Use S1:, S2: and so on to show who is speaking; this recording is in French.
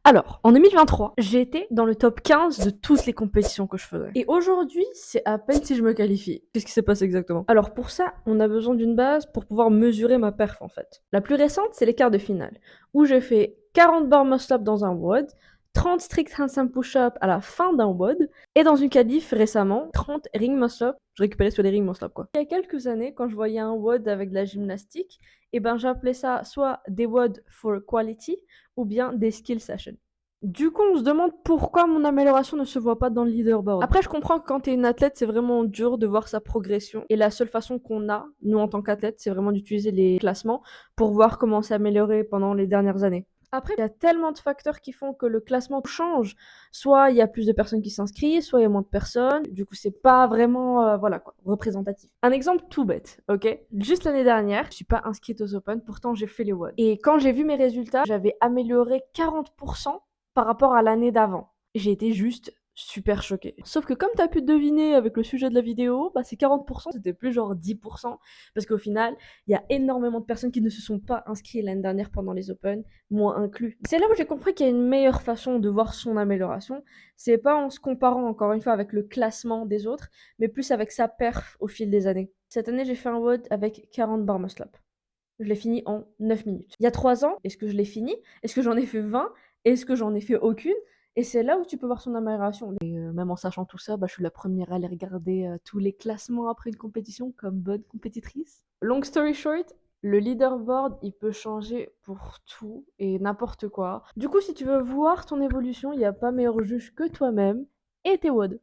S1: Alors, en 2023, j'ai été dans le top 15 de toutes les compétitions que je faisais. Et aujourd'hui, c'est à peine si je me qualifie. Qu'est-ce qui s'est passé exactement? Alors pour ça, on a besoin d'une base pour pouvoir mesurer ma perf en fait. La plus récente, c'est les quarts de finale, où j'ai fait 40 bar muscle-up dans un WOD, 30 strict handstand push-up à la fin d'un WOD, et dans une qualif récemment, 30 ring muscle-up. Je récupérais sur les ring muscle-up quoi. Il y a quelques années, quand je voyais un WOD avec de la gymnastique, et ben j'appelais ça soit des WOD for quality ou bien des skill sessions. Du coup, on se demande pourquoi mon amélioration ne se voit pas dans le leaderboard. Après, je comprends que quand t'es une athlète, c'est vraiment dur de voir sa progression. Et la seule façon qu'on a, nous en tant qu'athlète, c'est vraiment d'utiliser les classements pour voir comment s'est amélioré pendant les dernières années. Après, il y a tellement de facteurs qui font que le classement change. Soit il y a plus de personnes qui s'inscrivent, soit il y a moins de personnes. Du coup, c'est pas vraiment, voilà quoi, représentatif. Un exemple tout bête, ok? Juste l'année dernière, je suis pas inscrite aux Open, pourtant j'ai fait les WOD. Et quand j'ai vu mes résultats, j'avais amélioré 40% par rapport à l'année d'avant. J'ai été juste super choquée. Sauf que comme t'as pu deviner avec le sujet de la vidéo, bah ces 40%, c'était plus genre 10%, parce qu'au final, il y a énormément de personnes qui ne se sont pas inscrites l'année dernière pendant les Open, moi inclus. C'est là où j'ai compris qu'il y a une meilleure façon de voir son amélioration, c'est pas en se comparant encore une fois avec le classement des autres, mais plus avec sa perf au fil des années. Cette année, j'ai fait un WOD avec 40 bar muscle-up. Je l'ai fini en 9 minutes. Il y a 3 ans, est-ce que je l'ai fini? Est-ce que j'en ai fait 20? Est-ce que j'en ai fait aucune? Et c'est là où tu peux voir son amélioration. Et même en sachant tout ça, bah, je suis la première à aller regarder tous les classements après une compétition comme bonne compétitrice. Long story short, le leaderboard, il peut changer pour tout et n'importe quoi. Du coup, si tu veux voir ton évolution, il n'y a pas meilleur juge que toi-même et tes WOD.